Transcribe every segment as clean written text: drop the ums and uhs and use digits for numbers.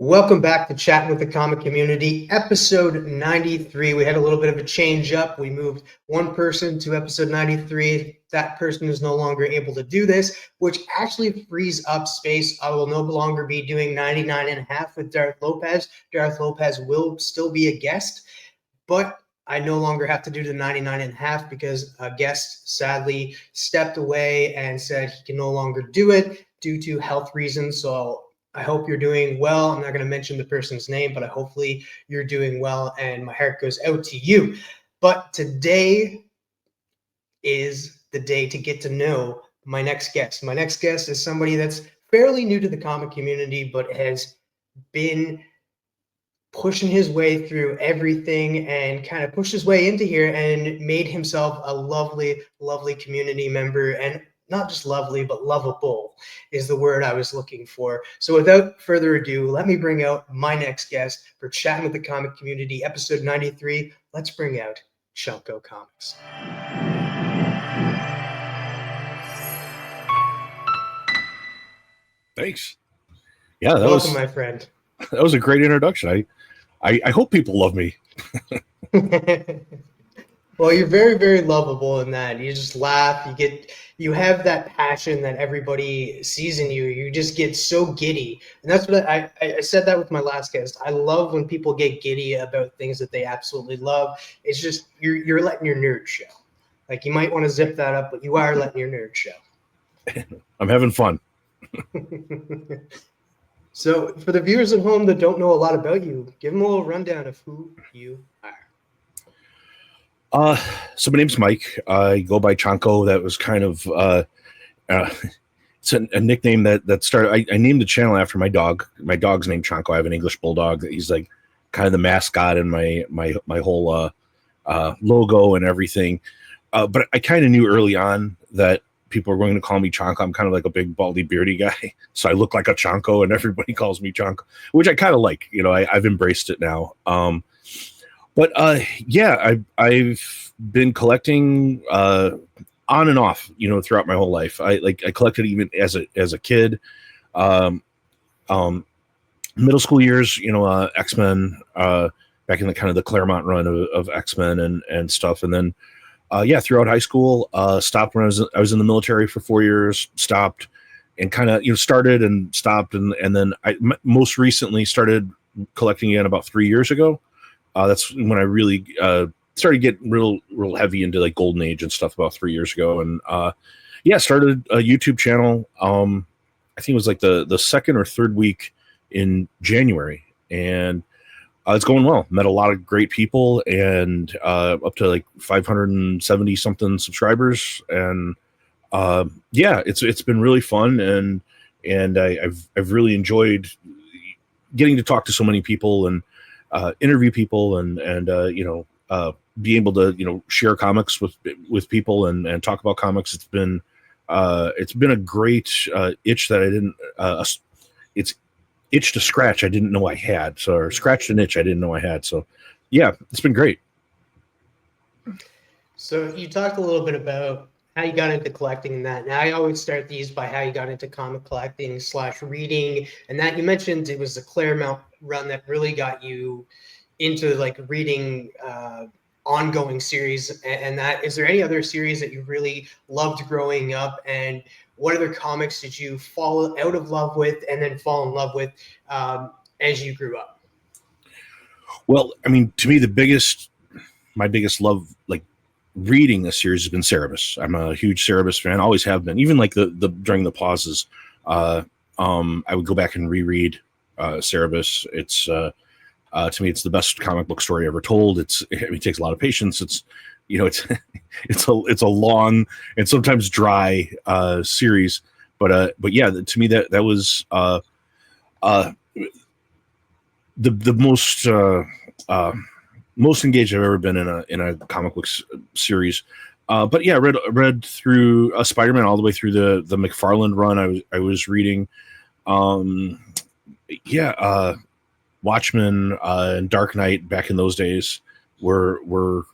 Welcome back to Chatting with the Comic Community, episode 93. We had a little bit of a change up. We moved one person to episode 93. That person is no longer able to do this, which actually frees up space. I will no longer be doing 99 and a half with Darth Lopez. Darth Lopez will still be a guest, but I no longer have to do the 99 and a half because a guest sadly stepped away and said he can no longer do it due to health reasons. So I hope you're doing well. I'm not going to mention the person's name, but hopefully you're doing well, and my heart goes out to you. But today is the day to get to know my next guest. My next guest is somebody that's fairly new to the comic community, but has been pushing his way through everything and kind of pushed his way into here and made himself a lovely, lovely community member. And not just lovely, but lovable is the word I was looking for. So without further ado, let me bring out my next guest for Chatting with the Comic Community, episode 93. Let's bring out Chonko Comics. Thanks. Yeah, Welcome, my friend. That was a great introduction. I hope people love me. Well, you're very, very lovable in that. You just laugh. You have that passion that everybody sees in you. You just get so giddy. And that's what I said that with my last guest. I love when people get giddy about things that they absolutely love. It's just, you're letting your nerd show. Like, you might want to zip that up, but you are letting your nerd show. I'm having fun. So for the viewers at home that don't know a lot about you, give them a little rundown of who you are. So my name's Mike. I go by Chonko. That was kind of it's a nickname that started. I named the channel after my dog. My dog's named Chonko. I have an English bulldog. He's like kind of the mascot and my whole logo and everything. But I kind of knew early on that people are going to call me Chonko. I'm kind of like a big baldy beardy guy, so I look like a Chonko, and everybody calls me Chonko, which I kind of like. You know, I've embraced it now. But yeah, I've been collecting on and off, you know, throughout my whole life. I collected even as a kid, middle school years, you know, X-Men, back in the kind of the Claremont run of X-Men and stuff, and then yeah, throughout high school, stopped when I was in the military for 4 years, stopped, and kind of, you know, started and stopped, and then I most recently started collecting again about 3 years ago. That's when I really started getting real heavy into like Golden Age and stuff about 3 years ago. And yeah, started a YouTube channel. I think it was like the second or third week in January, and it's going well. Met a lot of great people, and up to like 570 something subscribers. And yeah, it's been really fun, and I've really enjoyed getting to talk to so many people and interview people and you know, be able to, you know, share comics with people and talk about comics. It's been a great itch that I didn't it's itch to scratch I didn't know I had, so, or scratched an itch I didn't know I had. So yeah, it's been great. So you talked a little bit about how you got into collecting and that. Now I always start these by how you got into comic collecting / reading, and that you mentioned it was the Claremont run that really got you into like reading ongoing series. And that, is there any other series that you really loved growing up, and what other comics did you fall out of love with and then fall in love with as you grew up? Well, I mean, to me, my biggest love, like reading a series, has been Cerebus. I'm a huge Cerebus fan, always have been. Even like the during the pauses, I would go back and reread Cerebus. It's to me, it's the best comic book story ever told. It takes a lot of patience. It's, you know, it's a long and sometimes dry series, but yeah, to me that was the most engaged I've ever been in a comic book series. But yeah, read through Spider-Man all the way through the McFarlane run. I was reading, yeah, Watchmen and Dark Knight back in those days were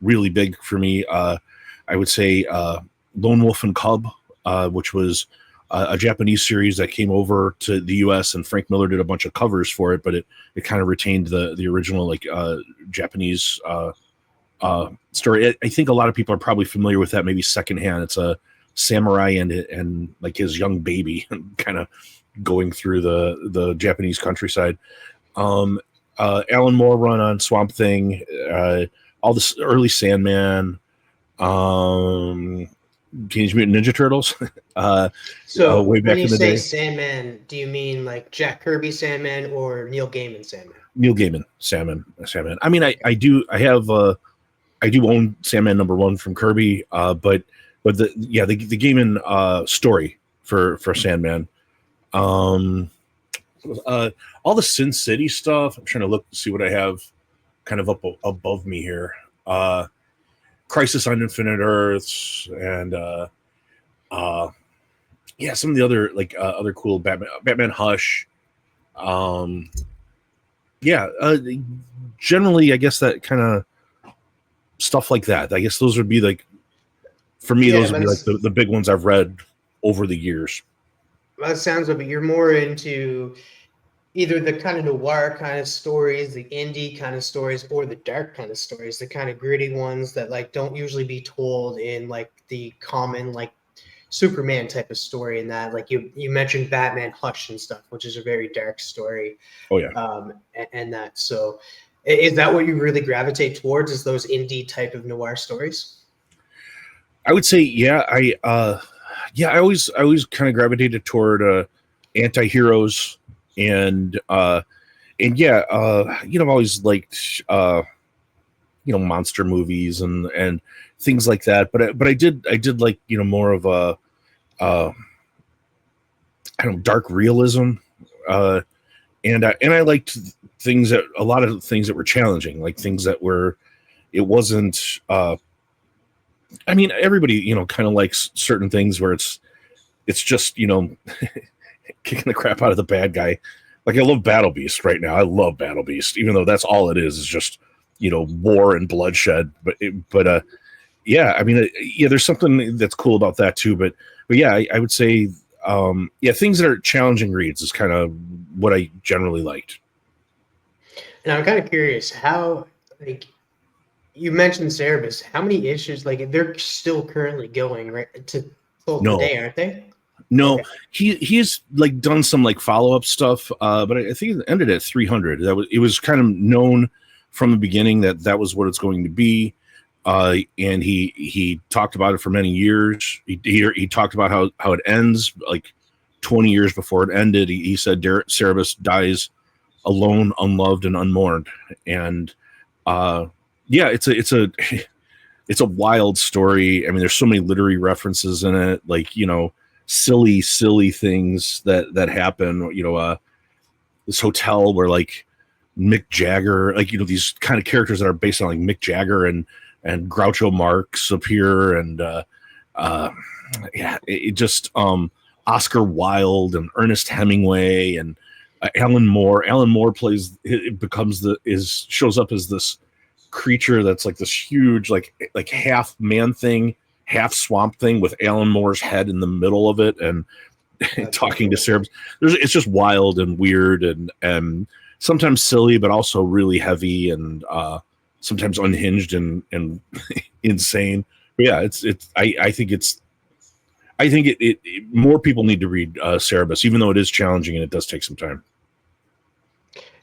really big for me. I would say Lone Wolf and Cub, which was a Japanese series that came over to the U.S. and Frank Miller did a bunch of covers for it, but it kind of retained the original like Japanese story. I think a lot of people are probably familiar with that, maybe secondhand. It's a samurai and like his young baby kind of going through the Japanese countryside. Alan Moore run on Swamp Thing, all this early Sandman, Teenage Mutant Ninja Turtles. So way back when you in the say day. Sandman, do you mean like Jack Kirby Sandman or Neil Gaiman Sandman? Neil Gaiman, Sandman. I mean, I do own Sandman #1 from Kirby, but the Gaiman story for Sandman. All the Sin City stuff. I'm trying to look to see what I have kind of up above me here. Crisis on Infinite Earths and some of the other like other cool Batman Hush. Generally I guess that kind of stuff like that. I guess those would be like, for me, those would be like the big ones I've read over the years. That sounds like you're more into either the kind of noir kind of stories, the indie kind of stories, or the dark kind of stories, the kind of gritty ones that like don't usually be told in like the common like Superman type of story. And that, like you mentioned Batman Hush and stuff, which is a very dark story. Oh yeah. And that, so is that what you really gravitate towards, is those indie type of noir stories? I would say, yeah. I always kind of gravitated toward anti-heroes and I've always liked monster movies and things like that. But I did like more of a dark realism, and I liked a lot of things that were challenging, like things that were, it wasn't. Everybody kind of likes certain things where it's just kicking the crap out of the bad guy. Like I love Battle Beast right now. I love Battle Beast, even though that's all it is just war and bloodshed. There's something that's cool about that too. But yeah, I would say things that are challenging reads is kind of what I generally liked. And I'm kind of curious how, like, you mentioned Cerebus. How many issues, like, they're still currently going right to today, aren't they? No, okay. He's like done some like follow-up stuff, but I think it ended at 300. It was kind of known from the beginning that was what it's going to be, and he talked about it for many years. He talked about how it ends, like 20 years before it ended. He said Cerebus dies alone, unloved, and unmourned, and it's a wild story. I mean, there's so many literary references in it, like silly things that happen. This hotel where like Mick Jagger, like these kind of characters that are based on like Mick Jagger and Groucho Marx appear, and Oscar Wilde and Ernest Hemingway and Alan Moore. Alan Moore shows up as this creature that's like this huge like half man thing, half swamp thing with Alan Moore's head in the middle of it, and talking to Cerebus. It's just wild and weird and sometimes silly, but also really heavy and sometimes unhinged and insane. But yeah, I think more people need to read Cerebus, even though it is challenging and it does take some time.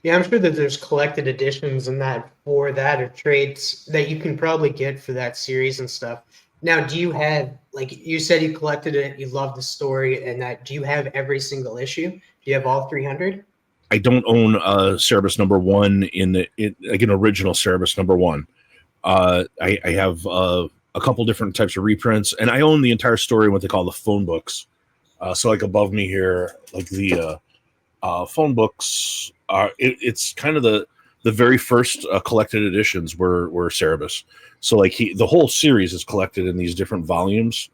Yeah, I'm sure that there's collected editions and that for that, or trades that you can probably get for that series and stuff. Now, do you have, like you said, you collected it, you love the story, and that, do you have every single issue? Do you have all 300? I don't own Cerebus #1 like an original Cerebus #1. I have a couple different types of reprints, and I own the entire story in what they call the phone books. So like above me here, like the phone books are, it's kind of the very first collected editions were Cerebus. So like the whole series is collected in these different volumes.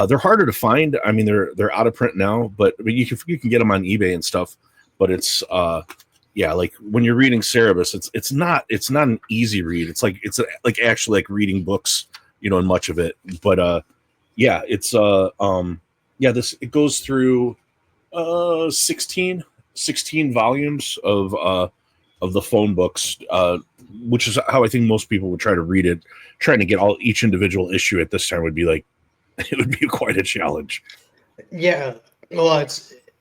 They're harder to find. I mean, they're out of print now, but I mean, you can get them on eBay and stuff. But it's like when you're reading Cerebus, it's not an easy read. It's like actually like reading books, in much of it. But it's yeah, it goes through 16 volumes of the phone books, which is how I think most people would try to read it. Trying to get each individual issue at this time would be like it would be quite a challenge. Yeah, well,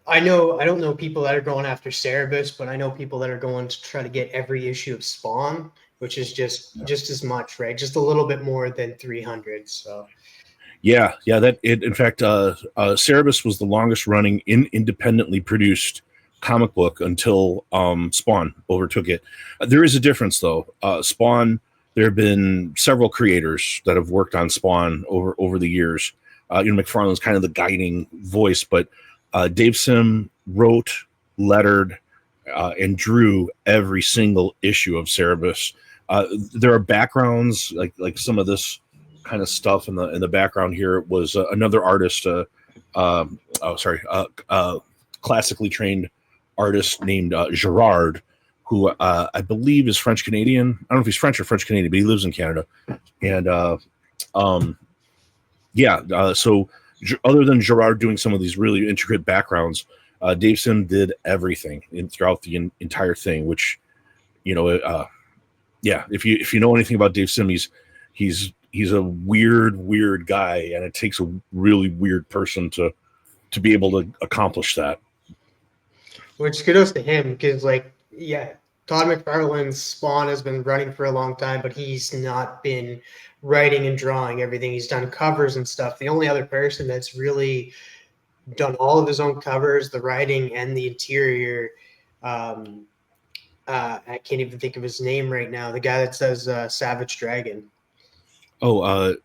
I don't know people that are going after Cerebus, but I know people that are going to try to get every issue of Spawn, which is just as much, right? Just a little bit more than 300. So yeah, that it. In fact, Cerebus was the longest running independently produced comic book until Spawn overtook it. There is a difference though. Spawn, there have been several creators that have worked on Spawn over the years. McFarlane's kind of the guiding voice, but Dave Sim wrote, lettered, and drew every single issue of Cerebus. There are backgrounds like some of this kind of stuff in the background here was another artist, classically trained artist named Gerard, who I believe is French Canadian. I don't know if he's French or French Canadian, but he lives in Canada. And so other than Gerard doing some of these really intricate backgrounds, Dave Sim did everything throughout the entire thing. Which, if you know anything about Dave Sim, he's a weird guy, and it takes a really weird person to be able to accomplish that. Which kudos to him, because Todd McFarlane's Spawn has been running for a long time, but he's not been writing and drawing everything. He's done covers and stuff. The only other person that's really done all of his own covers, the writing, and the interior, I can't even think of his name right now. The guy that says Savage Dragon. Oh,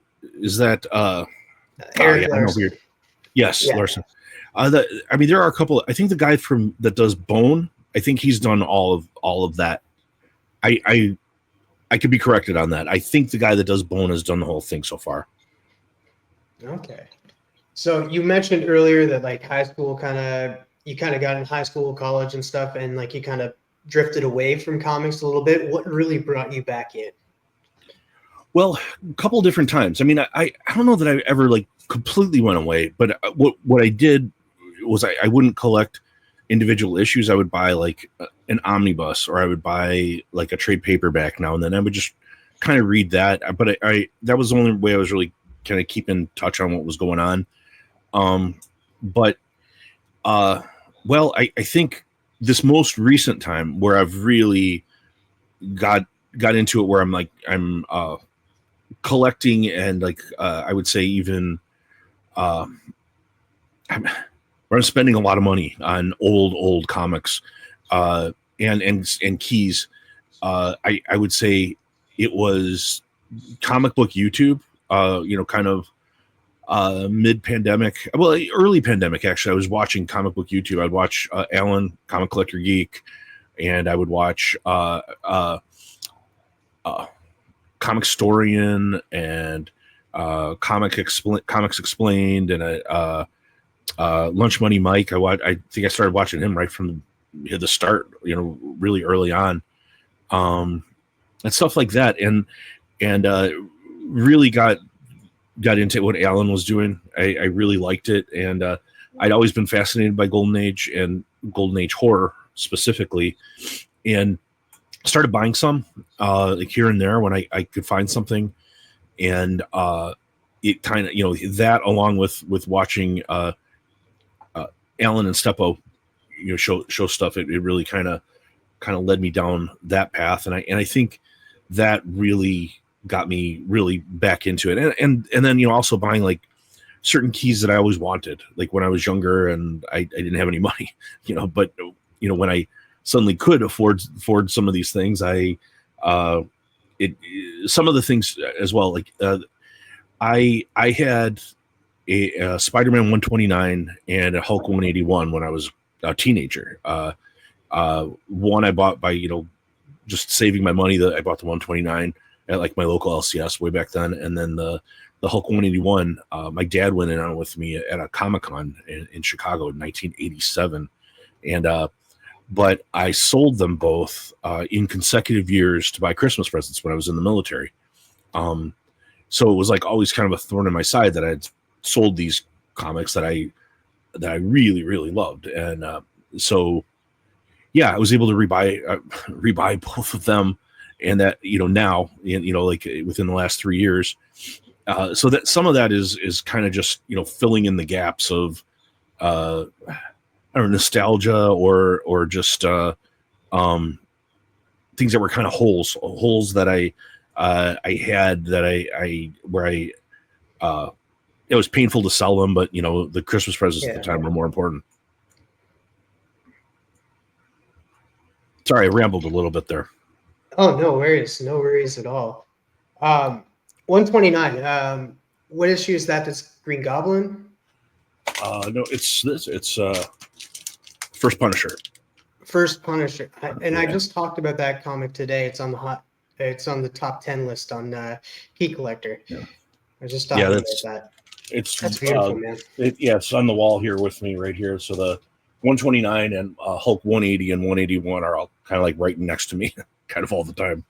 is that Eric Larson? Yes, yeah. Larson. There are a couple. I think the guy that does Bone, I think he's done all of that. I could be corrected on that. I think the guy that does Bone has done the whole thing so far. Okay. So you mentioned earlier that high school you got in high school, college and stuff, and you kind of drifted away from comics a little bit. What really brought you back in? Well, a couple of different times. I don't know that I ever completely went away, but what I did was I wouldn't collect individual issues. I would buy an omnibus, or I would buy a trade paperback now and then. I would just kind of read that, but I that was the only way I was really kind of keep in touch on what was going on. I think this most recent time where I've really got into it, where I'm collecting, and I would say even I'm spending a lot of money on old comics and keys. I would say it was comic book YouTube, kind of mid-pandemic, well, early pandemic, actually. I was watching comic book YouTube. I'd watch Alan, Comic Collector Geek, and I would watch Comic Storian and Comics Explained, and Lunch Money Mike. I think I started watching him right from the start, really early on, and stuff like that, and really got into what Alan was doing. I really liked it, and I'd always been fascinated by Golden Age and Golden Age horror specifically, and started buying some here and there when I could find something, and it kind of that, along with watching Alan and Steppo show stuff, it really kind of led me down that path, and I think that really got me really back into it, and then also buying certain keys that I always wanted, when I was younger and I didn't have any money, but when I suddenly could afford some of these things, some of the things as well, I had a Spider-Man 129 and a Hulk 181 when I was a teenager. One I bought by just saving my money. That I bought the 129 at my local LCS way back then, and then the Hulk 181. My dad went in on it with me at a Comic-Con in Chicago in 1987, and but I sold them both in consecutive years to buy Christmas presents when I was in the military. So it was always kind of a thorn in my side that I had sold these comics that I that I really, really loved. And so, yeah, I was able to rebuy both of them. And that, now, like within the last 3 years. So that some of that is kind of just, filling in the gaps of, I don't know, nostalgia or just things that were kind of holes that I had that it was painful to sell them, but the Christmas presents at the time were more important. Sorry, I rambled a little bit there. Oh, no worries at all. 129. What issue is that? That's Green Goblin? No, it's this. It's First Punisher. First Punisher, I just talked about that comic today. It's on the top 10 list on Key Collector. Yeah. I was just talking about that. That's beautiful, man. It's on the wall here with me right here. So the 129 and Hulk 180 and 181 are all kind of like right next to me, kind of all the time.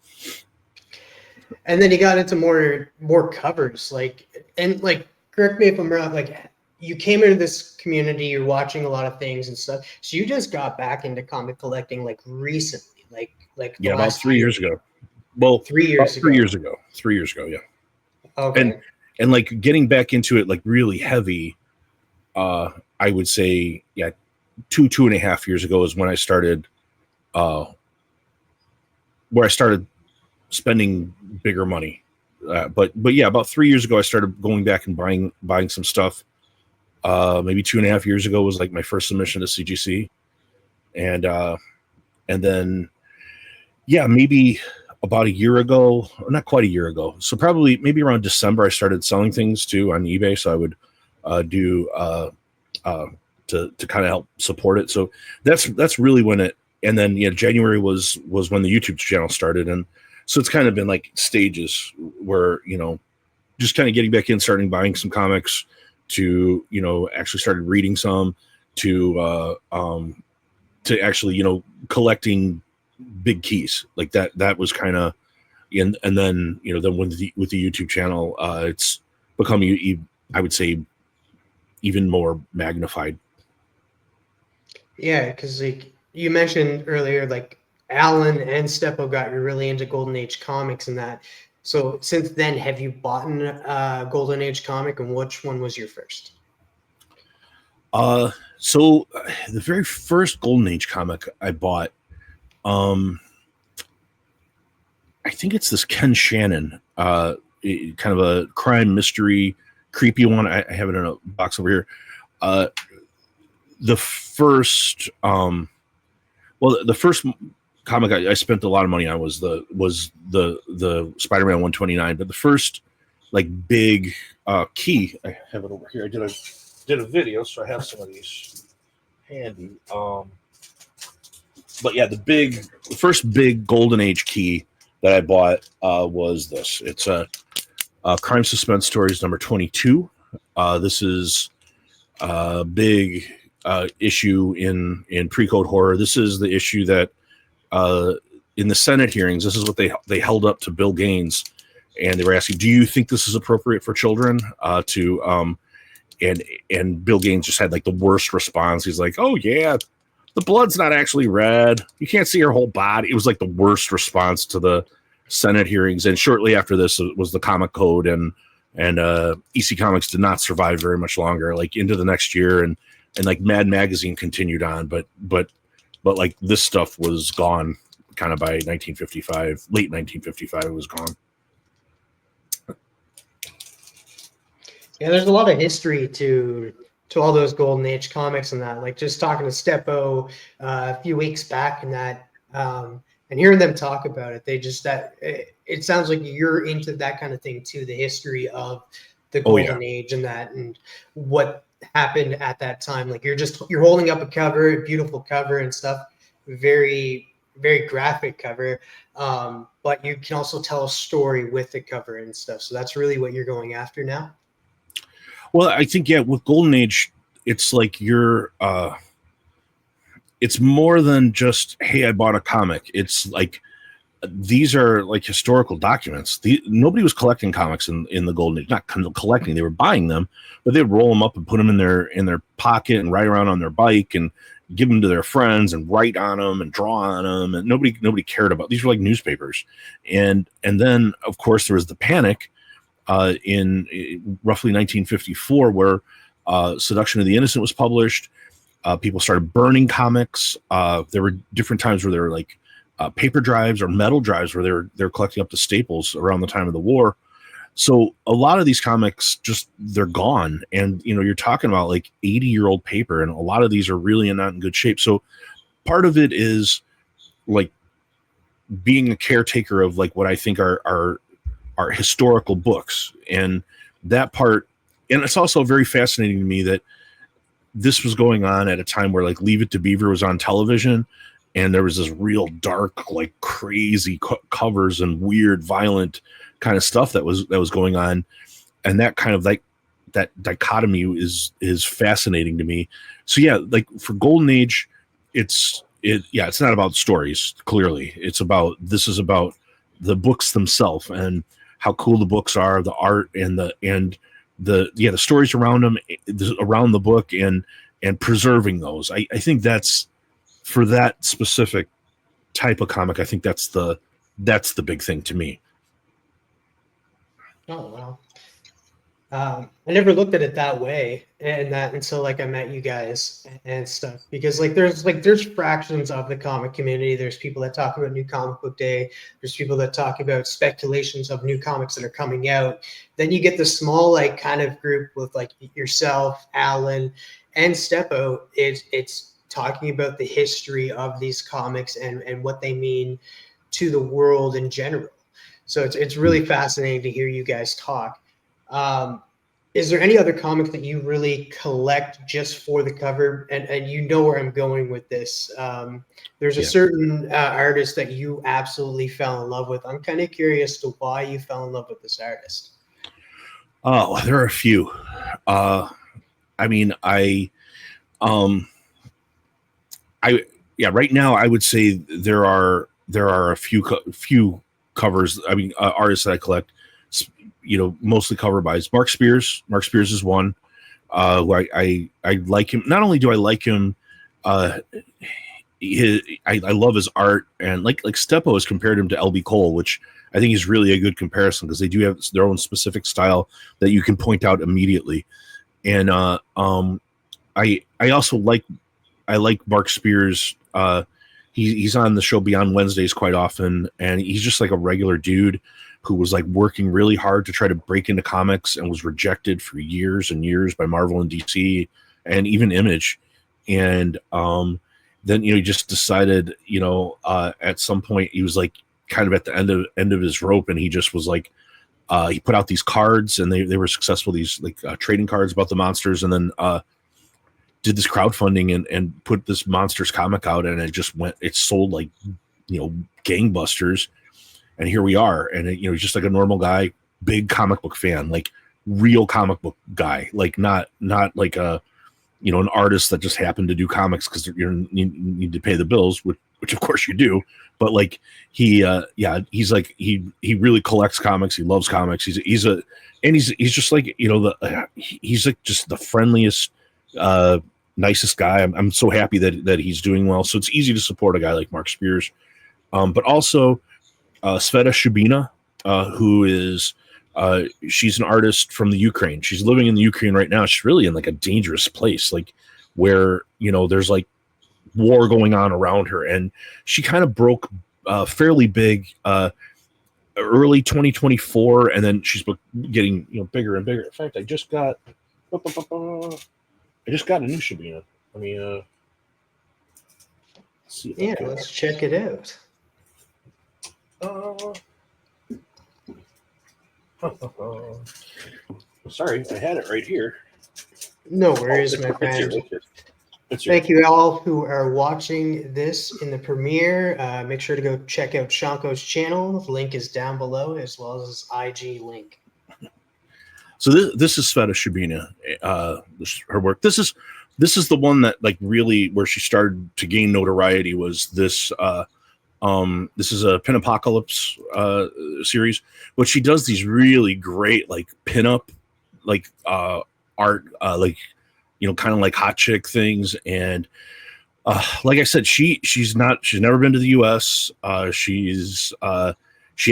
And then you got into more covers, correct me if I'm wrong, you came into this community, you're watching a lot of things and stuff. So you just got back into comic collecting recently, about 3 years ago. Well, 3 years ago. 3 years ago. 3 years ago, yeah. Okay. And getting back into it really heavy, I would say, 2.5 years ago is when I started where I started spending bigger money. But yeah, about 3 years ago I started going back and buying some stuff. Maybe 2.5 years ago was like my first submission to CGC. And then maybe about a year ago, or not quite a year ago. So probably maybe around December, I started selling things too on eBay. So I would do to kind of help support it. So that's really when it. And then January was when the YouTube channel started, and so it's kind of been like stages where just kind of getting back in, starting buying some comics, to actually started reading some, to actually collecting big keys like that. That was kind of, and then then with the YouTube channel, it's become I would say even more magnified. Yeah, because you mentioned earlier, Alan and Steppo got you really into Golden Age comics and that. So since then, have you bought a Golden Age comic, and which one was your first? So the very first Golden Age comic I bought, I think it's this Ken Shannon, kind of a crime mystery, creepy one. I have it in a box over here. The first, the first comic I spent a lot of money on was the Spider-Man 129, but the first big key, I have it over here. I did a video, so I have some of these handy. But yeah, the first big Golden Age key that I bought was this. It's a Crime Suspense Stories number 22. This is a big issue in pre-code horror. This is the issue that in the Senate hearings, this is what they held up to Bill Gaines, and they were asking, do you think this is appropriate for children and Bill Gaines just had the worst response. He's like, oh yeah, the blood's not actually red, you can't see her whole body. It was the worst response to the Senate hearings. And shortly after this was the comic code, and EC Comics did not survive very much longer, into the next year, and Mad Magazine continued on, but this stuff was gone kind of by 1955, late 1955, it was gone. Yeah, there's a lot of history to all those Golden Age comics and that. Just talking to Steppo a few weeks back and that, and hearing them talk about it, it sounds like you're into that kind of thing too, the history of the Golden Age and that, and what happened at that time. You're holding up a cover, a beautiful cover and stuff, very, very graphic cover, but you can also tell a story with the cover and stuff. So that's really what you're going after now. Well, I think with Golden Age, it's it's more than just, hey, I bought a comic. It's these are like historical documents. Nobody was collecting comics in the golden age. Not collecting, they were buying them, but they'd roll them up and put them in their pocket and ride around on their bike and give them to their friends and write on them and draw on them. And nobody cared about these. Were like newspapers. And then of course there was the panic in roughly 1954 where Seduction of the Innocent was published. People started burning comics. There were different times where there were like paper drives or metal drives where they're collecting up the staples around the time of the war. So a lot of these comics they're gone, and you're talking about like 80-year-old paper, and a lot of these are really not in good shape. So part of it is like being a caretaker of like what I think are historical books, and that part. And it's also very fascinating to me that this was going on at a time where like Leave It to Beaver was on television, and there was this real dark, like crazy covers and weird, violent kind of stuff that was going on, and that kind of like that dichotomy is fascinating to me. So yeah, like for Golden Age, it's not about stories. Clearly, this is about the books themselves and how cool the books are, the art and the stories around them, around the book, and preserving those. I think that's, for that specific type of comic, I think that's the big thing to me. Oh wow. I never looked at it that way, and that until like I met you guys and stuff, because like there's fractions of the comic community. There's people that talk about New Comic Book Day. There's people that talk about speculations of new comics that are coming out. Then you get the small like kind of group with like yourself, Alan, and Steppo. It's talking about the history of these comics and what they mean to the world in general. So it's really fascinating to hear you guys talk. Is there any other comics that you really collect just for the cover? And you know where I'm going with this. There's a certain artist that you absolutely fell in love with. I'm kind of curious to why you fell in love with this artist. Oh, there are a few. Right now I would say there are a few covers. I mean, artists that I collect, mostly cover by is Mark Spears. Mark Spears is one. Who I like him. Not only do I like him, I love his art, and like Steppo has compared him to LB Cole, which I think is really a good comparison because they do have their own specific style that you can point out immediately. And I also like Mark Spears. He's on the show Beyond Wednesdays quite often, and he's just like a regular dude who was like working really hard to try to break into comics and was rejected for years and years by Marvel and DC and even Image. And then he just decided, at some point he was like kind of at the end of his rope, and he just was like he put out these cards, and they were successful, these like trading cards about the monsters, and then did this crowdfunding and put this monsters comic out, and it sold like gangbusters. And here we are, and he's just like a normal guy, big comic book fan, like real comic book guy, like not like a an artist that just happened to do comics because you need to pay the bills, which of course you do. But like he's like he really collects comics. He loves comics. He's just like he's like just the friendliest, nicest guy. I'm so happy that he's doing well. So it's easy to support a guy like Mark Spears, but also Sveta Shubina, who is she's an artist from the Ukraine. She's living in the Ukraine right now. She's really in like a dangerous place, like where there's like war going on around her, and she kind of broke fairly big early 2024, and then she's getting bigger and bigger. In fact, I just got a new Shubina. I mean, see. Let's check it out. Sorry, I had it right here. No worries, my friend. Thank you all who are watching this in the premiere. Make sure to go check out Chonko's channel. The link is down below, as well as his IG link. So this is Sveta Shubina, her work. This is the one that like really where she started to gain notoriety, was this This is a Pinapocalypse series, but she does these really great like pinup like art, like kind of like hot chick things. And like I said, she's never been to the U.S. She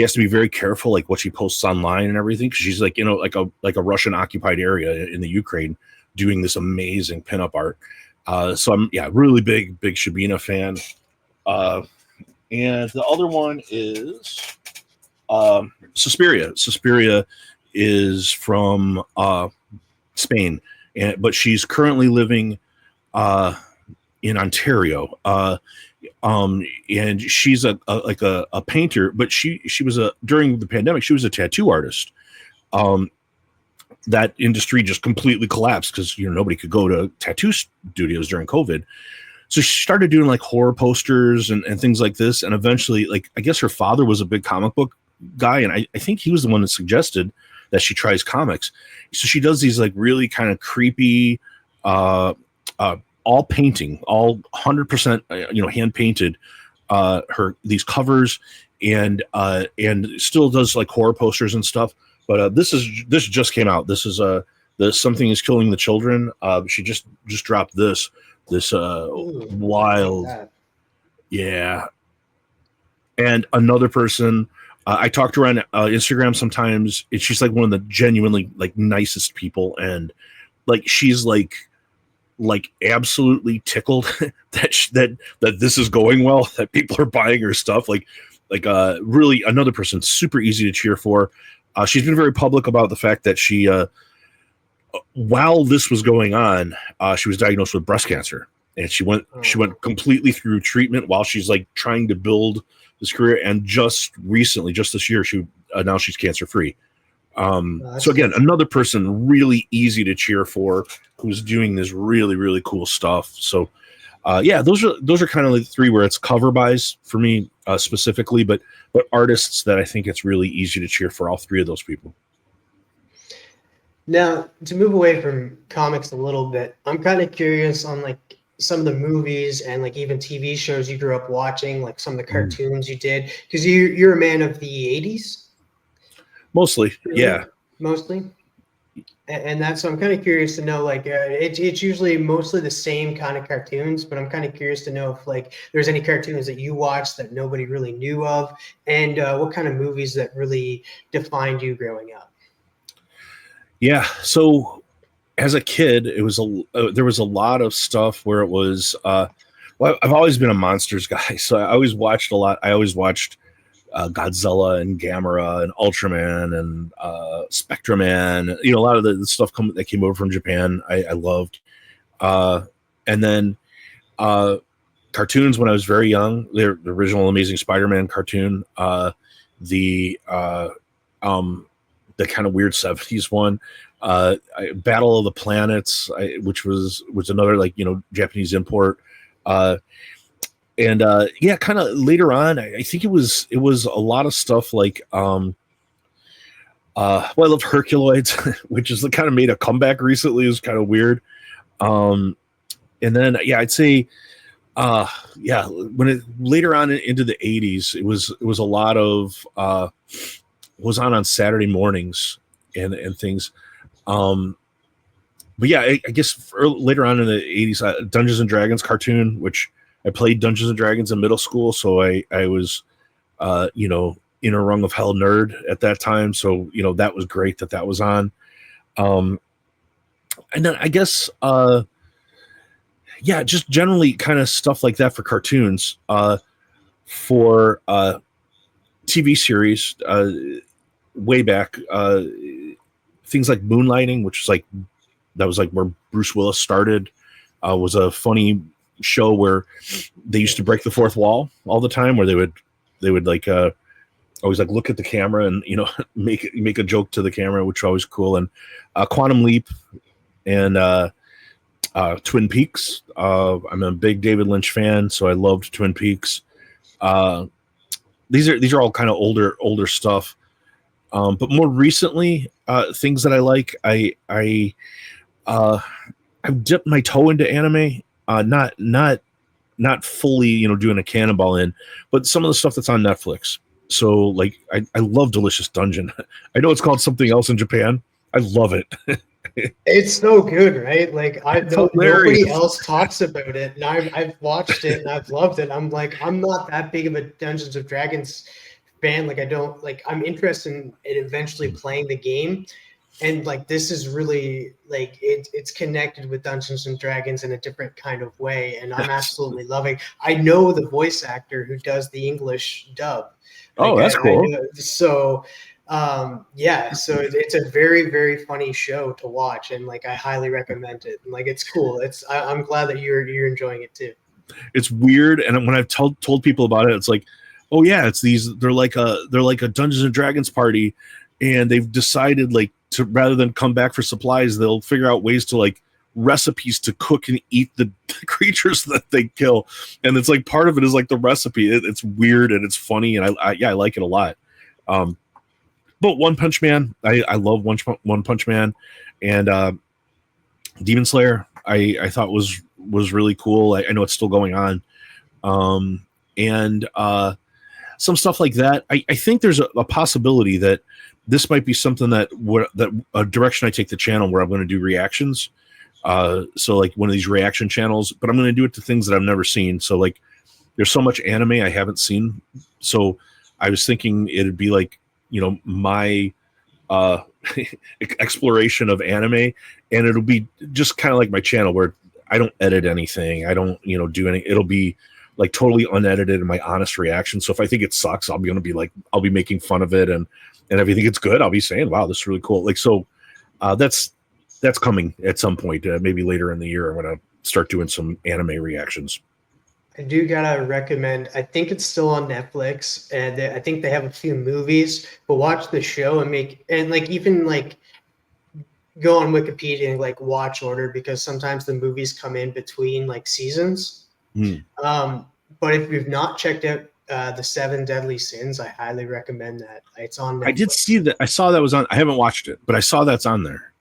has to be very careful like what she posts online and everything, because she's like like a Russian occupied area in the Ukraine doing this amazing pinup art. So I'm really big Shabina fan. And the other one is Suspiria. Suspiria is from Spain, but she's currently living in Ontario. And she's a painter, but she was during the pandemic, she was a tattoo artist. That industry just completely collapsed because nobody could go to tattoo studios during COVID. So she started doing like horror posters and things like this. And eventually, like, I guess her father was a big comic book guy. And I think he was the one that suggested that she tries comics. So she does these like really kind of creepy, all painting, all 100%, hand painted, these covers, and still does like horror posters and stuff. But this just came out. This is Something is Killing the Children. She just dropped this wild, yeah. And another person, I talk to her on Instagram sometimes, and she's like one of the genuinely like nicest people, and like she's like absolutely tickled that this is going well, that people are buying her stuff. Like really another person super easy to cheer for. She's been very public about the fact that she while this was going on, she was diagnosed with breast cancer, and she went completely through treatment while she's like trying to build this career. And just recently, just this year, she announced she's cancer free. So again, another person really easy to cheer for, who's doing this really, really cool stuff. So those are kind of like three where it's cover buys for me specifically, but artists that I think it's really easy to cheer for, all three of those people. Now, to move away from comics a little bit, I'm kind of curious on like some of the movies and like even TV shows you grew up watching, like some of the cartoons you did, because you're a man of the 80s. Mostly, yeah. Mostly. And that's, so I'm kind of curious to know, like, it's usually mostly the same kind of cartoons, but I'm kind of curious to know if like there's any cartoons that you watched that nobody really knew of, and what kind of movies that really defined you growing up. Yeah. So as a kid, it was there was a lot of stuff where it was, well, I've always been a monsters guy. So I always watched a lot. I always watched Godzilla and Gamera and Ultraman and Spectraman. A lot of the stuff that came over from Japan, I loved. And then cartoons when I was very young. The original Amazing Spider-Man cartoon, the kind of weird 70s one, Battle of the Planets, which was another like Japanese import. And kind of later on, I think it was a lot of stuff like I love Herculoids, which is kind of made a comeback recently. It was kind of weird. And then I'd say when it later on into the 80s, it was a lot of was on Saturday mornings and things. But yeah, I guess later on in the 80s, Dungeons and Dragons cartoon, which I played Dungeons and Dragons in middle school, so I was, in a rung of hell nerd at that time. So that was great that was on. And then I guess, just generally kind of stuff like that for cartoons. For TV series, way back, things like Moonlighting, which is that was where Bruce Willis started. Was a funny show where they used to break the fourth wall all the time, where they would like always like look at the camera and make a joke to the camera, which was always cool. And Quantum Leap and Twin Peaks. I'm a big David Lynch fan, so I loved Twin Peaks. These are all kind of older stuff. But more recently, things that I like, I've dipped my toe into anime. Not not fully, doing a cannonball in, but some of the stuff that's on Netflix. So like, I love Delicious Dungeon. I know it's called something else in Japan. I love it. It's so good, right? Like It's nobody hilarious. else talks about it, and I've watched it and I've loved it. I'm like, I'm not that big of a Dungeons and Dragons fan. Like I don't like. I'm interested in eventually playing the game, and like this is really like it's connected with Dungeons and Dragons in a different kind of way, and I'm Yes. absolutely loving. I know the voice actor who does the English dub. Like Oh, that's I cool. know, so yeah, so it's a very very funny show to watch, and like I highly recommend it. And like it's cool. I'm glad that you're enjoying it too. It's weird, and when I've told people about it, it's like, oh yeah, it's these. They're like a Dungeons and Dragons party, and they've decided like to, rather than come back for supplies, they'll figure out ways to like recipes to cook and eat the creatures that they kill, and it's like part of it is like the recipe. It's weird and it's funny, and I like it a lot. But One Punch Man, I love One Punch Man, and Demon Slayer, I thought was really cool. I know it's still going on, and some stuff like that. I think there's a possibility that this might be something that a direction I take the channel where I'm going to do reactions. So like one of these reaction channels, but I'm going to do it to things that I've never seen. So like there's so much anime I haven't seen. So I was thinking it'd be like, my exploration of anime, and it'll be just kind of like my channel where I don't edit anything. I don't, do any, it'll be like totally unedited and my honest reaction. So if I think it sucks, I'll be making fun of it. And if I think it's good, I'll be saying, wow, this is really cool. Like, so that's coming at some point, maybe later in the year. I'm going to start doing some anime reactions. I do gotta recommend. I think it's still on Netflix, and I think they have a few movies. But watch the show and like even like go on Wikipedia and like watch order, because sometimes the movies come in between like seasons. But if you've not checked out the Seven Deadly Sins, I highly recommend that. It's on Netflix. I did see that. I saw that was on. I haven't watched it, but I saw that's on there.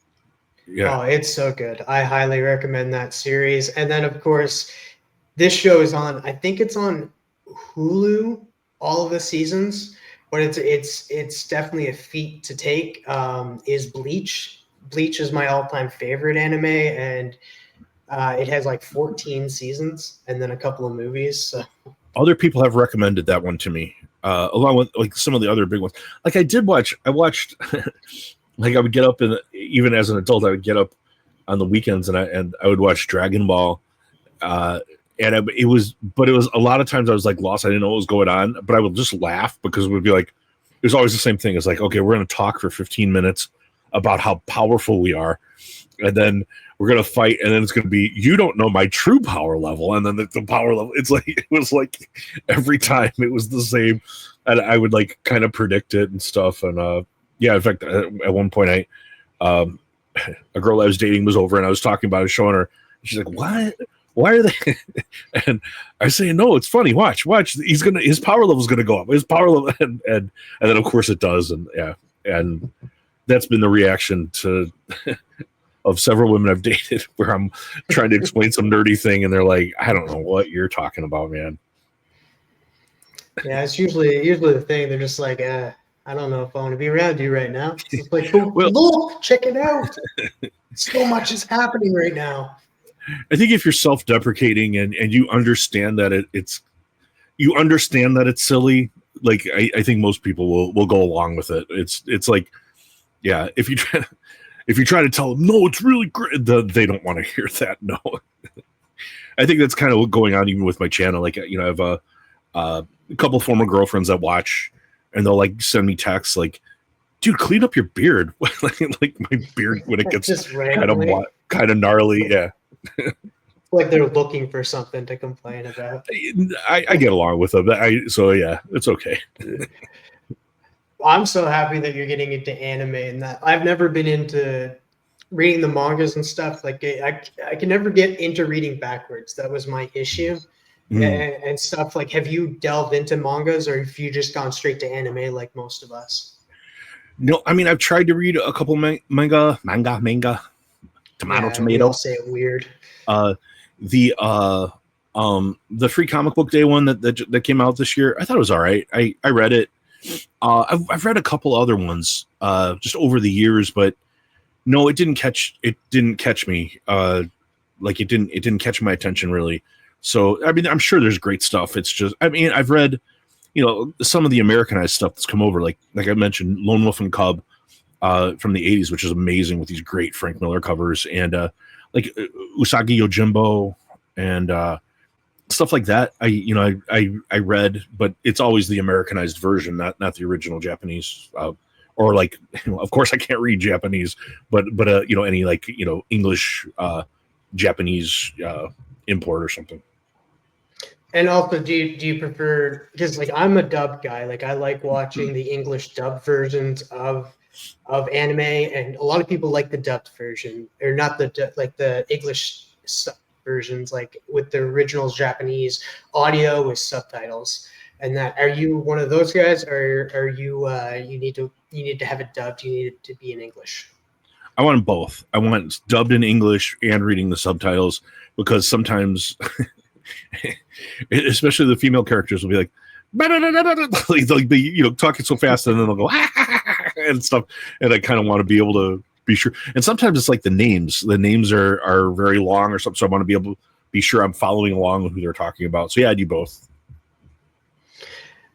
Yeah. Oh, it's so good. I highly recommend that series. And then of course, this show is on. I think it's on Hulu, all of the seasons. But it's definitely a feat to take. Is Bleach? Bleach is my all-time favorite anime, and it has like 14 seasons and then a couple of movies. So. Other people have recommended that one to me, along with like some of the other big ones. Like I watched, like I would get up, and even as an adult, I would get up on the weekends and I would watch Dragon Ball. It was a lot of times I was like lost. I didn't know what was going on, but I would just laugh because it would be like, it was always the same thing. It's like, okay, we're going to talk for 15 minutes about how powerful we are. And then we're going to fight. And then it's going to be, you don't know my true power level. And then the power level, it was like every time it was the same. And I would like kind of predict it and stuff. And yeah, in fact, at one point a girl I was dating was over and I was talking about it, showing her. She's like, what? Why are they? And I say, no, it's funny. Watch. His power level is gonna go up. His power level, and then of course it does. And yeah, and that's been the reaction to of several women I've dated, where I'm trying to explain some nerdy thing, and they're like, I don't know what you're talking about, man. Yeah, it's usually the thing. They're just like, I don't know if I want to be around you right now. It's like, well, look, check it out. So much is happening right now. I think if you're self-deprecating and you understand that it's silly, like I think most people will go along with it. It's like, yeah, if you try to tell them, no, it's really great, they don't want to hear that. No. I think that's kind of what's going on even with my channel. Like, I have a couple former girlfriends that watch, and they'll like send me texts like, dude, clean up your beard. like my beard when it gets just kind of gnarly. Yeah. Like they're looking for something to complain about. I get along with them. So yeah, it's okay. I'm so happy that you're getting into anime, and that I've never been into reading the mangas and stuff. Like I can never get into reading backwards. That was my issue. And stuff. Like, have you delved into mangas, or have you just gone straight to anime like most of us? No, I mean, I've tried to read a couple manga, tomato. We all say it weird. The free comic book day one that came out this year, I thought it was all right. I read it. I've read a couple other ones just over the years, but no, it didn't catch me. Like it didn't catch my attention really. So I mean, I'm sure there's great stuff. It's just, I mean, I've read, some of the Americanized stuff that's come over, like I mentioned, Lone Wolf and Cub from the '80s, which is amazing with these great Frank Miller covers, and like Usagi Yojimbo and stuff like that. I read, but it's always the Americanized version, not the original Japanese. Or like, of course I can't read Japanese, but any like, English, Japanese import or something. And also, do you prefer, because like I'm a dub guy, like I like watching the English dub versions of anime, and a lot of people like the dubbed version, or not like the English versions, like with the original Japanese audio with subtitles. And that, are you one of those guys, or are you you need to have it dubbed, you need it to be in English? I want both. I want dubbed in English and reading the subtitles, because sometimes, especially the female characters will be like, they'll be talking so fast, and then they'll go and stuff, and I kind of want to be able to be sure. And sometimes it's like the names are very long or something, so I want to be able to be sure I'm following along with who they're talking about. So yeah, I do both.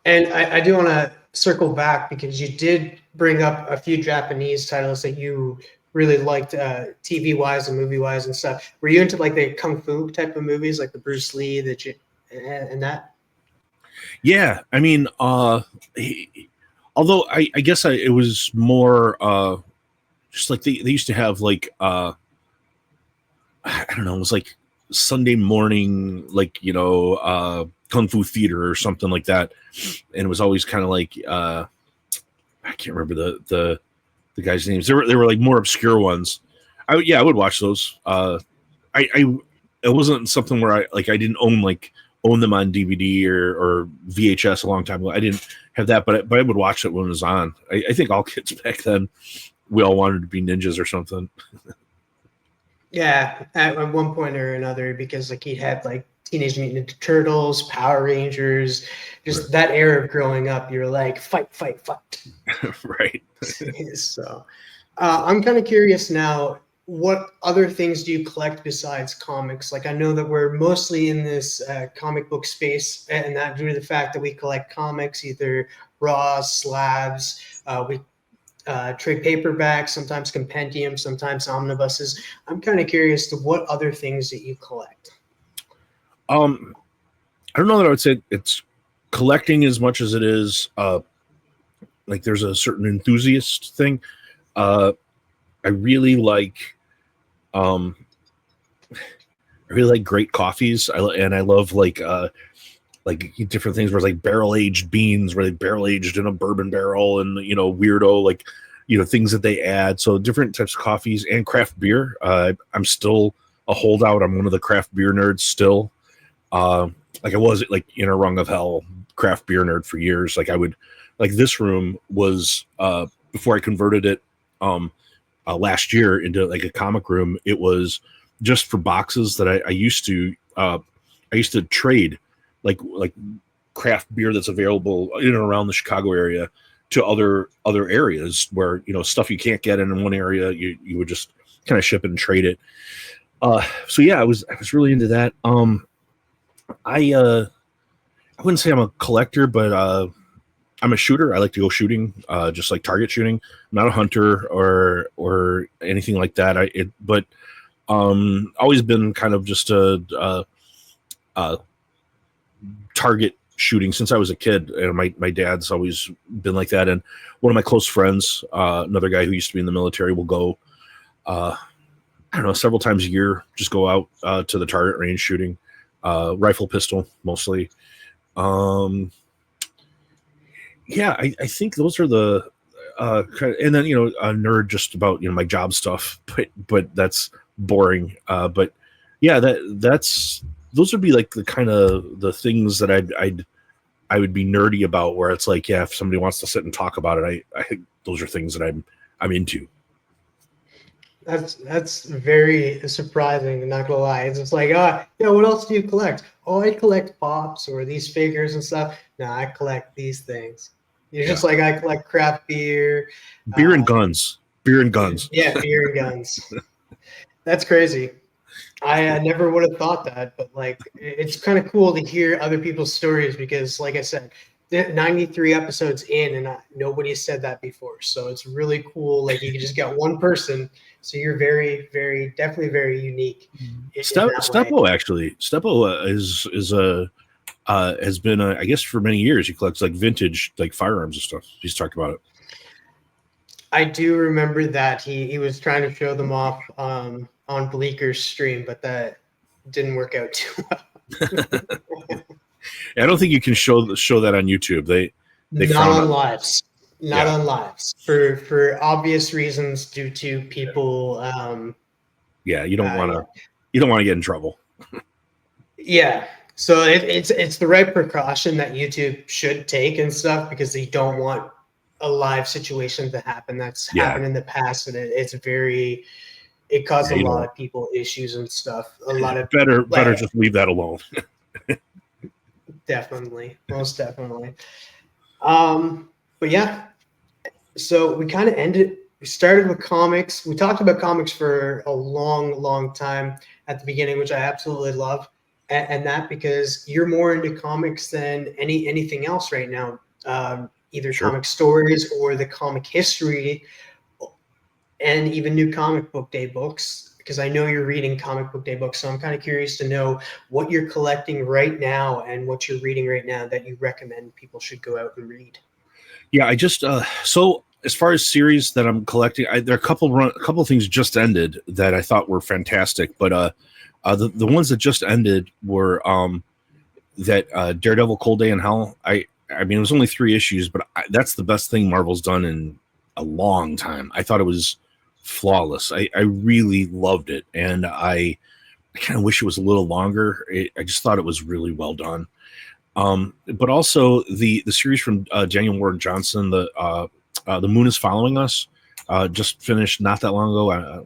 And I do want to circle back, because you did bring up a few Japanese titles that you really liked, TV wise and movie wise and stuff. Were you into like the kung fu type of movies, like the Bruce Lee, and that? Yeah, I mean, although I guess it was more just like they used to have like I don't know, it was like Sunday morning, like kung fu theater or something like that, and it was always kind of like I can't remember the guys' names. They were like more obscure ones. I would watch those. It wasn't something where I didn't own them on DVD or VHS a long time ago. I didn't have that, but I would watch it when it was on. I think all kids back then, we all wanted to be ninjas or something. Yeah, at one point or another, because like he had like Teenage Mutant Ninja Turtles, Power Rangers, just right. that era of growing up. You're like, fight. Right. So I'm kind of curious now, what other things do you collect besides comics? Like I know that we're mostly in this comic book space, and that due to the fact that we collect comics, either raw slabs, we trade paperbacks, sometimes compendiums, sometimes omnibuses. I'm kind of curious to what other things that you collect. I don't know that I would say it's collecting as much as it is like there's a certain enthusiast thing. I really like great coffees. I love like different things where it's like barrel aged beans, where they barrel aged in a bourbon barrel, and weirdo like things that they add. So different types of coffees and craft beer. I'm still a holdout. I'm one of the craft beer nerds still. Like I was like in a rung of hell craft beer nerd for years. Like I would, like this room was before I converted it last year into like a comic room. It was just for boxes that I used to trade like craft beer that's available in and around the Chicago area to other areas where stuff you can't get in one area, you would just kind of ship it and trade it. So yeah, I was really into that. I wouldn't say I'm a collector, but I'm a shooter. I like to go shooting, just like target shooting. I'm not a hunter or anything like that. But always been kind of just a target shooting since I was a kid, and my dad's always been like that. And one of my close friends, another guy who used to be in the military, will go I don't know, several times a year, just go out to the target range shooting, rifle, pistol, mostly. Yeah, I think those are the and then a nerd just about my job stuff, but that's boring. But yeah, that's those would be like the kind of the things that I would be nerdy about, where it's like, yeah, if somebody wants to sit and talk about it, I think those are things that I'm into. That's very surprising. Not gonna lie, it's just like, yeah. What else do you collect? Oh, I collect pops or these figures and stuff. No, I collect these things. You're Yeah. just like, I collect craft beer. Beer and Uh, guns. Beer and guns. yeah, beer and guns. That's crazy. I never would have thought that, but like, it's kind of cool to hear other people's stories because, like I said, 93 episodes in, and nobody said that before. So it's really cool. Like, you just got one person, so you're very, very, definitely very unique in that way. Steppo actually. Steppo is a has been I guess for many years he collects like vintage like firearms and stuff. He's talked about it. I do remember that he was trying to show them off on Bleaker's stream, but that didn't work out too well. I don't think you can show that on YouTube. They Not frown on on. lives. Not Yeah. on lives for obvious reasons due to people. Yeah, you don't want to get in trouble. Yeah, so it's the right precaution that YouTube should take and stuff because they don't want a live situation to happen. That's happened in the past, and it caused Yeah, a you lot don't. of people issues and stuff. A lot of Better just leave that alone. definitely, most definitely. But yeah, so we kind of ended. We started with comics. We talked about comics for a long, long time at the beginning, which I absolutely love, and that because you're more into comics than anything else right now. Either Sure. comic stories or the comic history, and even new comic book day books. Because I know you're reading comic book day books, so I'm kind of curious to know what you're collecting right now and what you're reading right now that you recommend people should go out and read. Yeah, I just so as far as series that I'm collecting, there are a couple of things just ended that I thought were fantastic, but the ones that just ended were that Daredevil Cold Day in Hell. I mean it was only 3 issues, but that's the best thing Marvel's done in a long time. I thought it was flawless. I really loved it, and I kind of wish it was a little longer. I just thought it was really well done. But also the series from Daniel Ward Johnson, the Moon is Following Us, just finished not that long ago, a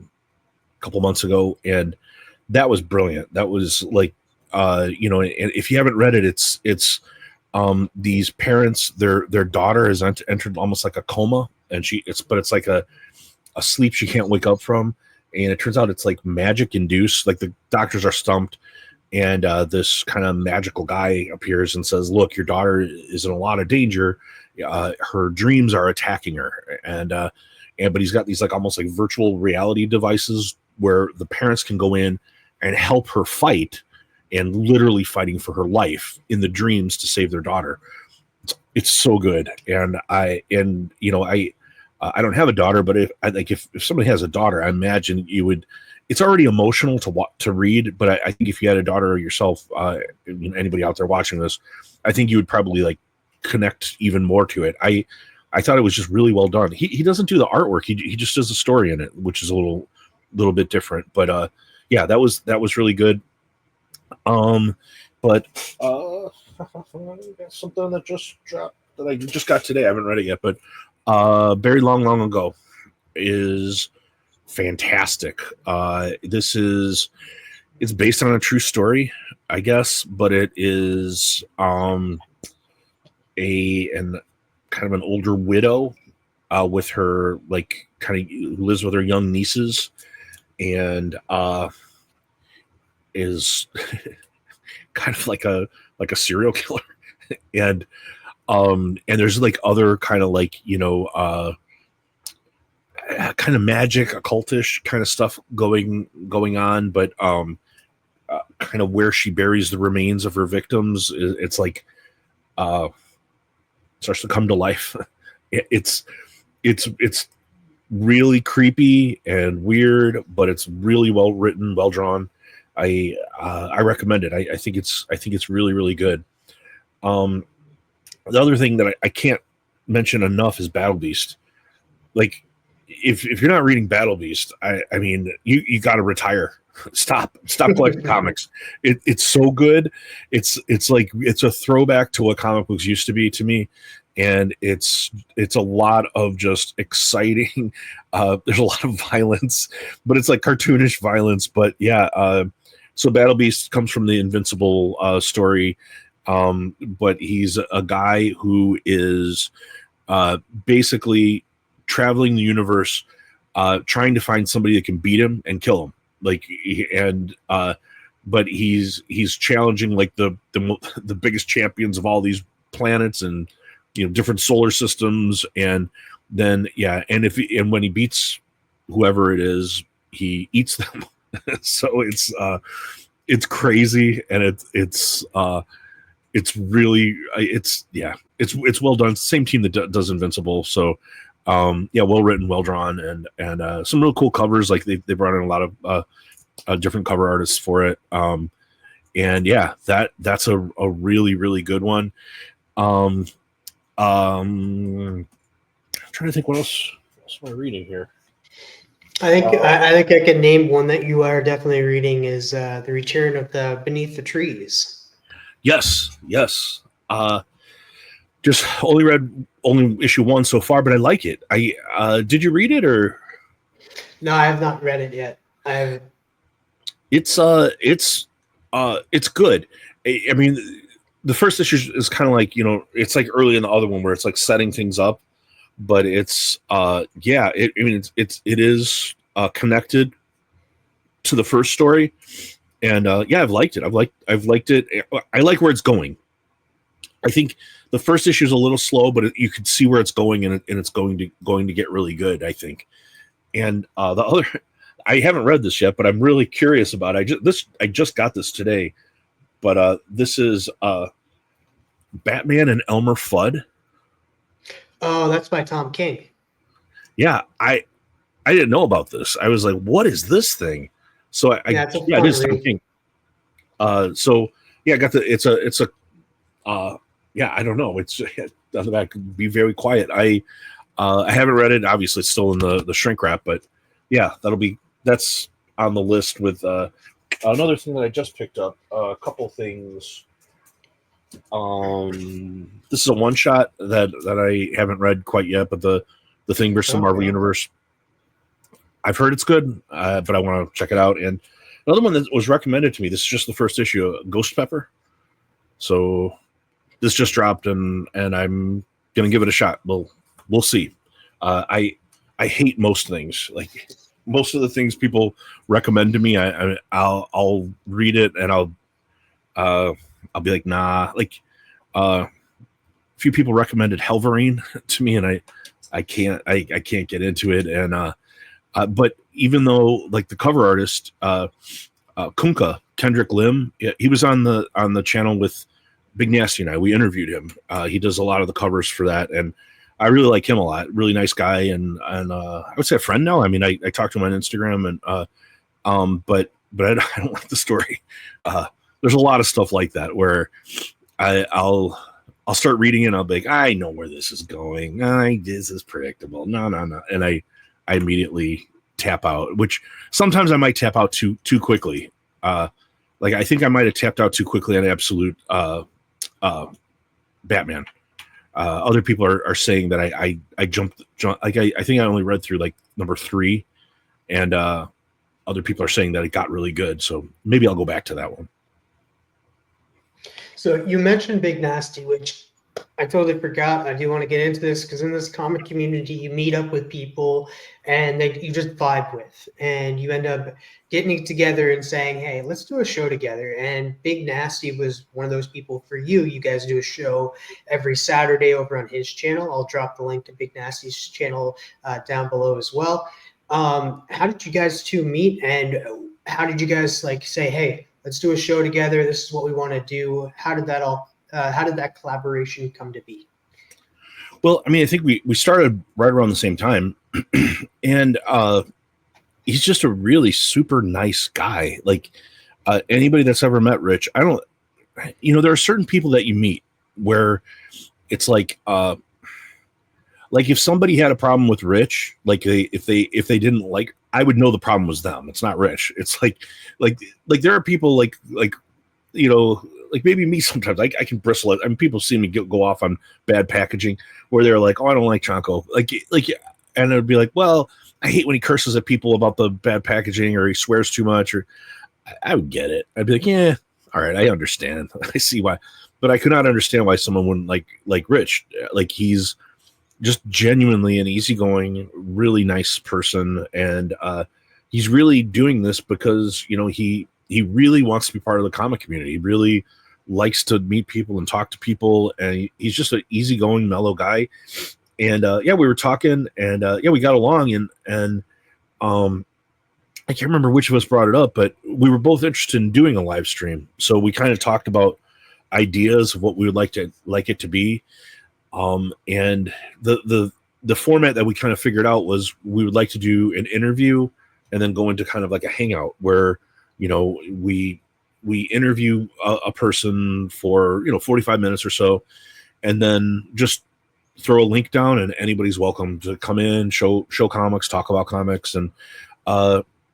couple months ago, and that was brilliant. That was like, and if you haven't read it, it's these parents, their daughter has entered almost like a coma, and it's like a sleep she can't wake up from, and it turns out it's like magic induced. Like the doctors are stumped, and this kind of magical guy appears and says, "Look, your daughter is in a lot of danger. Her dreams are attacking her." But he's got these like almost like virtual reality devices where the parents can go in and help her fight, and literally fighting for her life in the dreams to save their daughter. It's so good, and I don't have a daughter, but if somebody has a daughter, I imagine you would. It's already emotional to read, but I think if you had a daughter yourself, anybody out there watching this, I think you would probably like connect even more to it. I thought it was just really well done. He doesn't do the artwork; he just does the story in it, which is a little bit different. But yeah, that was really good. But something that just dropped that I just got today. I haven't read it yet, but Very Long Ago is fantastic. It's based on a true story, I guess, but it is an kind of an older widow with her like kind of who lives with her young nieces, and is kind of like a serial killer, and there's like other kind of like kind of magic occultish kind of stuff going on, but kind of where she buries the remains of her victims, it's like starts to come to life. It's really creepy and weird, but it's really well written, well drawn. I recommend it. I think it's really, really good. The other thing that I can't mention enough is Battle Beast. Like, if you're not reading Battle Beast, I mean, you got to retire. Stop collecting comics. It's so good. It's like it's a throwback to what comic books used to be to me, and it's a lot of just exciting. There's a lot of violence, but it's like cartoonish violence. But yeah, so Battle Beast comes from the Invincible story, but he's a guy who is basically traveling the universe, trying to find somebody that can beat him and kill him. But he's challenging like the biggest champions of all these planets and different solar systems, and then and when he beats whoever it is, he eats them. So it's crazy, and it's really it's well done. It's the same team that does Invincible, so well written, well drawn, and some real cool covers. Like they brought in a lot of different cover artists for it, and that's a really, really good one. I'm trying to think what else am I reading here. I think I can name one that you are definitely reading is The Return of the Beneath the Trees. Yes. Just only read issue 1 so far, but I like it. Did you read it or? No, I have not read it yet. It's good. I mean, the first issue is kind of like, it's like early in the other one where it's like setting things up, but it's it is connected to the first story, and I've liked it. I've liked it. I like where it's going. I think the first issue is a little slow, but you can see where it's going, and it's going to get really good, I think. And the other, I haven't read this yet, but I'm really curious about it. I just got this today, but this is Batman and Elmer Fudd. Oh, that's by Tom King. Yeah, I didn't know about this. I was like, what is this thing? So it is Tom King. I got I don't know. It's on the back. Be very quiet. I haven't read it. Obviously, it's still in the shrink wrap, but that's on the list with another thing that I just picked up. A couple things. This is a one shot that I haven't read quite yet, but the Thing versus the Marvel Universe. I've heard it's good, but I want to check it out. And another one that was recommended to me. This is just the first issue, Ghost Pepper. So this just dropped, and I'm gonna give it a shot. We'll see. I hate most things. Like most of the things people recommend to me, I'll read it and I'll be like, nah. Like a few people recommended Helverine to me, and I can't get into it. And but even though like the cover artist Chonko, Kendrick Lim, he was on the channel with Big Nasty and I. We interviewed him. He does a lot of the covers for that, and I really like him a lot. Really nice guy, and I would say a friend now. I mean, I talked to him on Instagram, and but I don't like the story. There's a lot of stuff like that where I'll start reading it and I'll be like, I know where this is going. This is predictable. No. And I immediately tap out, which sometimes I might tap out too quickly. Like I think I might have tapped out too quickly on Absolute Batman. Other people are saying that I jumped like I think I only read through like number 3, and other people are saying that it got really good. So maybe I'll go back to that one. So you mentioned Big Nasty, which I totally forgot. I do want to get into this because in this comic community, you meet up with people and you just vibe with, and you end up getting together and saying, hey, let's do a show together. And Big Nasty was one of those people for you. You guys do a show every Saturday over on his channel. I'll drop the link to Big Nasty's channel down below as well. How did you guys two meet, and how did you guys like say, hey, let's do a show together. This is what we want to do. How did that collaboration come to be? Well, I mean, I think we started right around the same time, and he's just a really super nice guy. Like anybody that's ever met Rich, there are certain people that you meet where it's like if somebody had a problem with Rich, like if they didn't like, I would know the problem was them. It's not Rich. It's like there are people like like maybe me sometimes I can bristle it. I mean, people see me go off on bad packaging where they're like, oh, I don't like Chonko. Like, and it'd be like, well, I hate when he curses at people about the bad packaging or he swears too much, or I would get it. I'd be like, yeah, all right, I understand. I see why. But I could not understand why someone wouldn't like Rich. Like, he's just genuinely an easygoing, really nice person. And he's really doing this because, you know, he really wants to be part of the comic community. He really likes to meet people and talk to people. And he's just an easygoing, mellow guy. And yeah, we were talking and yeah, we got along and I can't remember which of us brought it up, but we were both interested in doing a live stream. So we kind of talked about ideas of what we would like it to be. And the format that we kind of figured out was we would like to do an interview and then go into kind of like a hangout where, you know, we interview a person for, you know, 45 minutes or so, and then just throw a link down and anybody's welcome to come in, show comics, talk about comics. And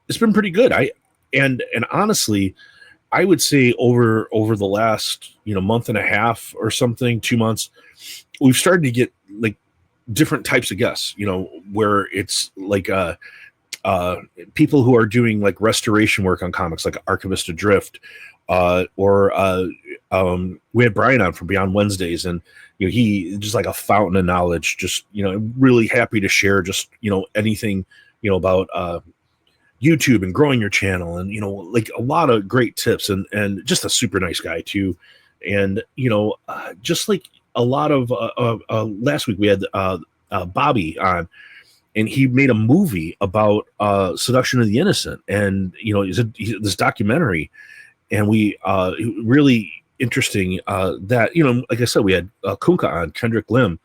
it's been pretty good. And honestly, I would say over the last, you know, month and a half or something, 2 months, we've started to get like different types of guests, you know, where it's like people who are doing like restoration work on comics, like Archivist Adrift, or we had Brian on from Beyond Wednesdays, and you know, he just like a fountain of knowledge, just, you know, really happy to share just, you know, anything, you know, about YouTube and growing your channel, and, you know, like a lot of great tips, and just a super nice guy too. And, you know, just like a lot of last week we had Bobby on, and he made a movie about seduction of the innocent, and, you know, this documentary, and we really interesting that, you know, like I said, we had Kunka on, Kendrick Lim.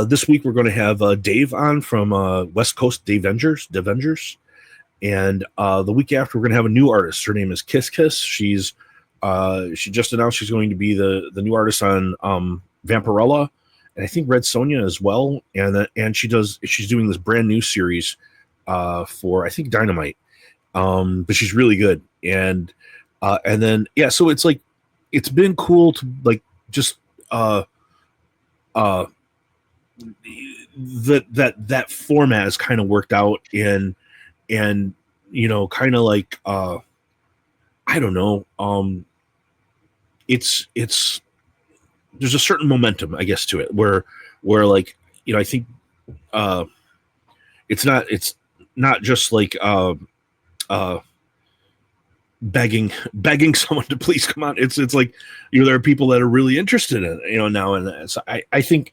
This week we're going to have Dave on from West Coast Devengers, and the week after we're going to have a new artist. Her name is Kiss Kiss. She just announced she's going to be the new artist on Vampirella, and I think Red Sonja as well. And she's doing this brand new series for, I think, Dynamite. But she's really good. And then yeah, so it's like it's been cool to like just that format has kind of worked out and you know, kind of like I don't know, it's there's a certain momentum, I guess, to it where like, you know, I think it's not just like begging someone to please come on. It's like, you know, there are people that are really interested in it, you know, now. And so I think,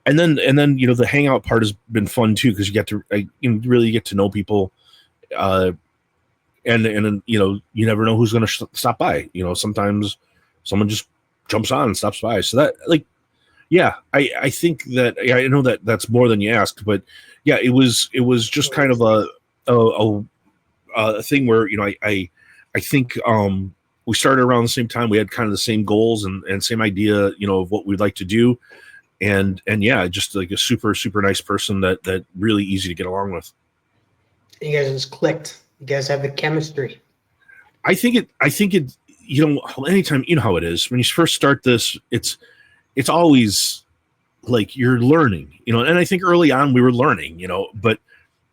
and then, you know, the hangout part has been fun too, because you get to, you know, really get to know people, and you know, you never know who's going to stop by. You know, sometimes someone just jumps on and stops by. So that, like, yeah, I think that, yeah, I know that that's more than you asked, but yeah, it was just kind of a thing where, you know, I think we started around the same time. We had kind of the same goals and same idea, you know, of what we'd like to do. And yeah, just like a super, super nice person that really easy to get along with. You guys just clicked. You guys have the chemistry. I think it, you know, anytime, you know how it is when you first start this, it's always like you're learning, you know, and I think early on we were learning, you know, but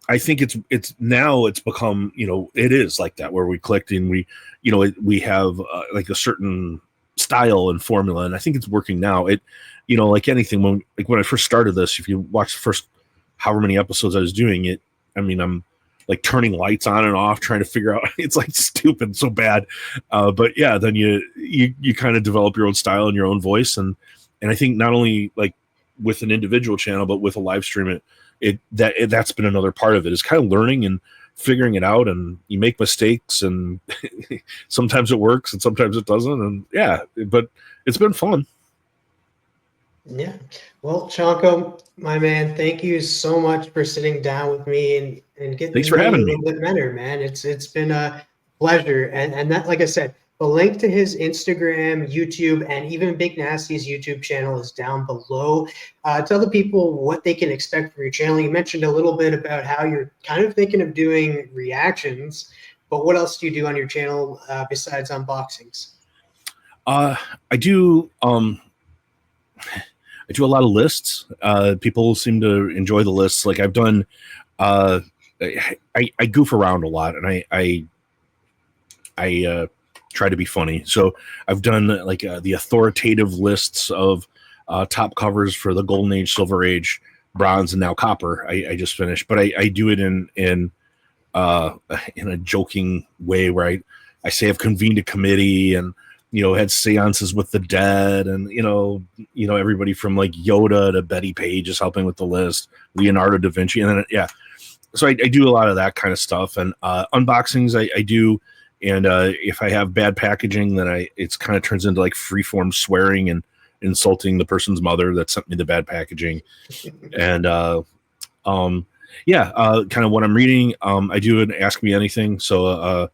I think it's now it's become, you know, it is like that where we clicked and we, you know, we have like a certain style and formula, and I think it's working now. It, you know, like anything, when I first started this, if you watch the first however many episodes I was doing it, I mean, I'm like turning lights on and off, trying to figure out, it's like stupid, so bad. But yeah, then you kind of develop your own style and your own voice. And I think not only like with an individual channel, but with a live stream, that's been another part of it, is kind of learning and figuring it out. And you make mistakes, and sometimes it works and sometimes it doesn't. And yeah, but it's been fun. Yeah. Well, Chonko, my man, thank you so much for sitting down with me and getting Thanks to for know you having a me. little bit better, man. It's been a pleasure. And that, like I said, the link to his Instagram, YouTube, and even Big Nasty's YouTube channel is down below. Tell the people what they can expect from your channel. You mentioned a little bit about how you're kind of thinking of doing reactions. But what else do you do on your channel besides unboxings? I do I do a lot of lists. People seem to enjoy the lists. Like I've done, I goof around a lot, and I try to be funny. So I've done like the authoritative lists of top covers for the Golden Age, Silver Age, Bronze, and now Copper. I just finished, but I do it in a joking way where I say I've convened a committee and had seances with the dead, and everybody from like Yoda to Betty Page is helping with the list, Leonardo da Vinci, and then so I do a lot of that kind of stuff, and unboxings I do, and if I have bad packaging, then it's kind of turns into like freeform swearing and insulting the person's mother that sent me the bad packaging, and kind of what I'm reading. I do an Ask Me Anything, so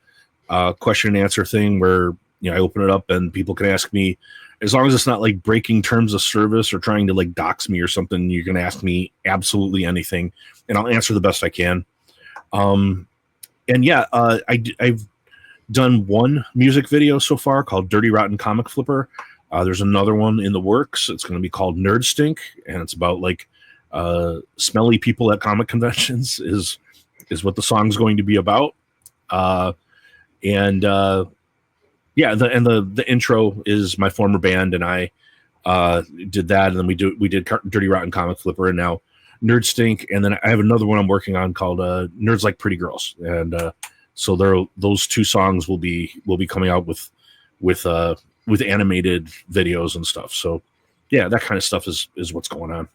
a question and answer thing where I open it up and people can ask me, as long as it's not like breaking terms of service or trying to like dox me or something. You can ask me absolutely anything, and I'll answer the best I can. I've done one music video so far called Dirty Rotten Comic Flipper. There's another one in the works. It's going to be called Nerd Stink, and it's about like smelly people at comic conventions is what the song's going to be about. The intro is my former band, and I did that, and then we did Dirty Rotten Comic Flipper, and now Nerd Stink, and then I have another one I'm working on called Nerds Like Pretty Girls, and so those two songs will be coming out with animated videos and stuff. So yeah, that kind of stuff is what's going on.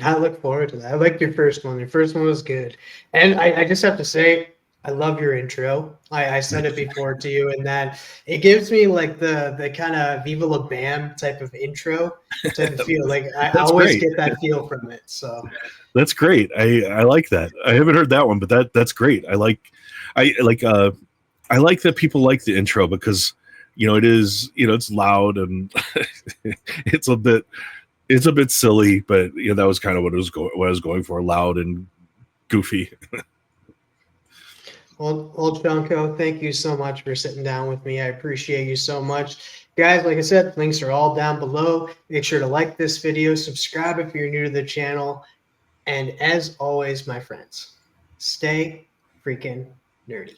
I look forward to that. I liked your first one. Your first one was good, and I just have to say, I love your intro. I said it before to you, and that it gives me like the kind of Viva La Bam type of intro type of feel. Like I always get that feel from it. So that's great. I like that. I haven't heard that one, but that's great. I like that people like the intro because it is it's loud and it's a bit silly, but that was kind of what I was going for, loud and goofy. Well, Chonko, thank you so much for sitting down with me. I appreciate you so much. Guys, like I said, links are all down below. Make sure to like this video, subscribe if you're new to the channel, and as always, my friends, stay freaking nerdy.